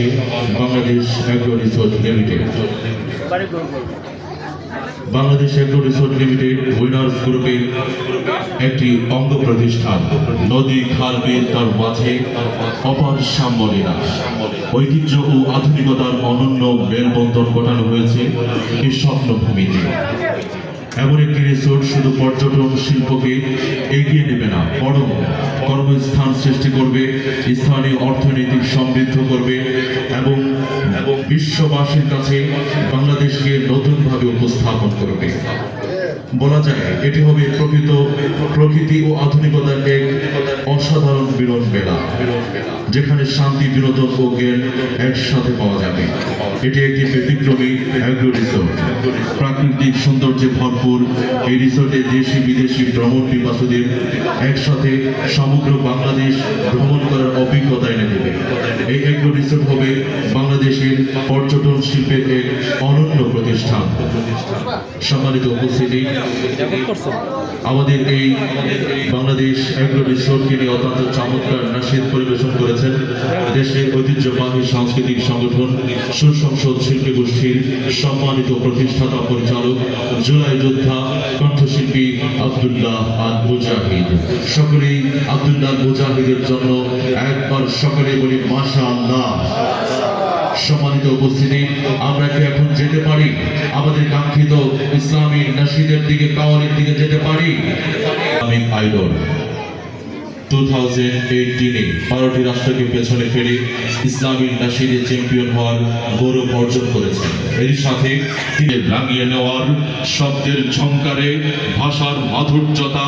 আছে Bangladesh agro resort limited. Bangladesh agro resort limited winners গ্রুপের একটি অঙ্গ প্রতিষ্ঠান। নদী খাল বিল তার মাঝে অপার সাম্যলীলা, ঐতিহ্য ও আধুনিকতার অনন্য মেলবন্ধন ঘটানো হয়েছে এই স্বপ্নভূমিতে। এমন একটি রিসোর্ট শুধু পর্যটন শিল্পকে এগিয়ে নেবে না, বরং কর্মস্থান সৃষ্টি করবে, স্থানীয় অর্থনৈতিক সমৃদ্ধ করবে এবং বিশ্ববাসীর কাছে বাংলাদেশকে নতুনভাবে উপস্থাপন করবে। বলা যায় এটি হবে প্রকৃতি ও আধুনিকতার এক অসাধারণ মিলন মেলা, যেখানে শান্তি, বিনোদন ও জ্ঞান একসাথে পাওয়া যাবে। এটি একটি ব্যতিক্রমী অ্যাগ্রো রিসোর্ট। প্রাকৃতিক সৌন্দর্যে ভরপুর এই রিসোর্টে দেশি বিদেশি ভ্রমণ পিপাসুদের একসাথে সমগ্র বাংলাদেশ ভ্রমণ করার অভিজ্ঞতা এনে দেবে। এই অ্যাগ্রো রিসোর্ট হবে বাংলাদেশের পর্যটন শিল্পের এক অনন্য প্রতিষ্ঠান। সম্মানিত উপস্থিতি, আমাদের এই বাংলাদেশ অ্যাগ্রো রিসোর্টকে নিয়ে অত্যন্ত চমৎকার নাশিদ পরিবেশন করেছেন দেশের ঐতিহ্যবাহী সাংস্কৃতিক সংগঠন সুসংসদ শিল্পী গোষ্ঠীর সম্মানিত প্রতিষ্ঠাতা পরিচালক জুলাই যোদ্ধা কণ্ঠশিল্পী আব্দুল্লাহ আল মুজাহিদ। সকলেই আব্দুল্লাহ মুজাহিদের জন্য একবার সকলে বলি মাশাআল্লাহ। সম্মানিত উপস্থিতি, আমরা কি এখন যেতে পারি আমাদের কাঙ্ক্ষিত ইসলামী নাশিদের দিকে, কাওয়ালির দিকে যেতে পারি? ইসলামিক আইডল 2018-এ 12টি রাষ্ট্রকে পেছনে ফেলে ইসলামী নাশিদে চ্যাম্পিয়ন হওয়ার গৌরব অর্জন করেছেন। এর সাথে তিনি রাঙিয়ে নেওয়ার শব্দের ঝংকারে, ভাষার মাধুর্যতা,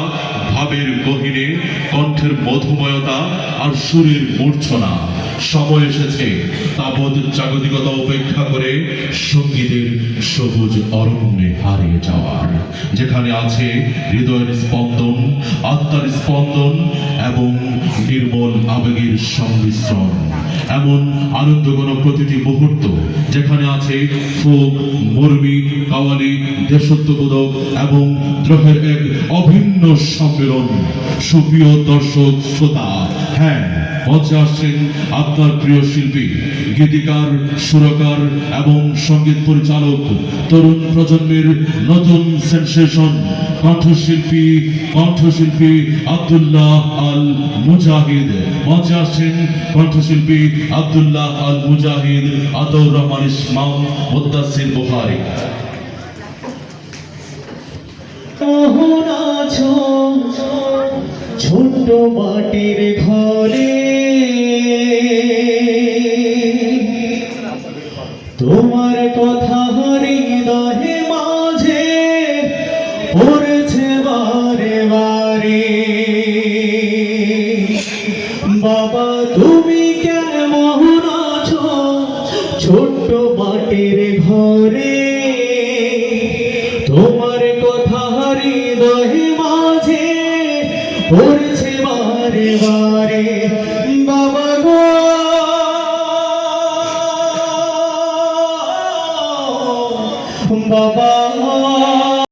ভাবের গহীনে, কণ্ঠের মধুময়তা আর সুরের মূর্ছনা। সময় এসেছে তাবৎ জাগতিকতা উপেক্ষা করে সঙ্গীতের সবুজ অরণ্যে হারিয়ে যাওয়ার, যেখানে আছে হৃদয়ের স্পন্দন, আত্মার স্পন্দন এবং নির্মল আবেগের সংমিশ্রণ। এমন আনন্দঘন প্রতিটি মুহূর্ত যেখানে আছে ফোক, মরমী, কাওয়ালি, দেশত্ববোধক এবং দ্রোহের এক অভিন্ন সম্মেলন। সুপ্রিয় দর্শক শ্রোতা, হ্যাঁ, মঞ্চে আসছেন আপনার প্রিয় শিল্পী, গীতিকার, সুরকার এবং সঙ্গীত পরিচালক, তরুণ প্রজন্মের নতুন সেনসেশন কণ্ঠশিল্পী আব্দুল্লাহ আল মুজাহিদ। মঞ্চে আসছেন কণ্ঠশিল্পী আব্দুল্লাহ আল মুজাহিদ, আতর রহমান ইসমাম, মুদ্দাসির বুখারী। ছোট্ট মাটির ঘরে তোমার কথা হৃদয়ে মাঝে পড়েছে বারে বারে। বাবা তুমি কেমন আছো ছোট্ট মাটির ঘরে, তোমার কথা হৃদয়ে মাঝে পড়েছে বারে বারে। বাবা গো বাবা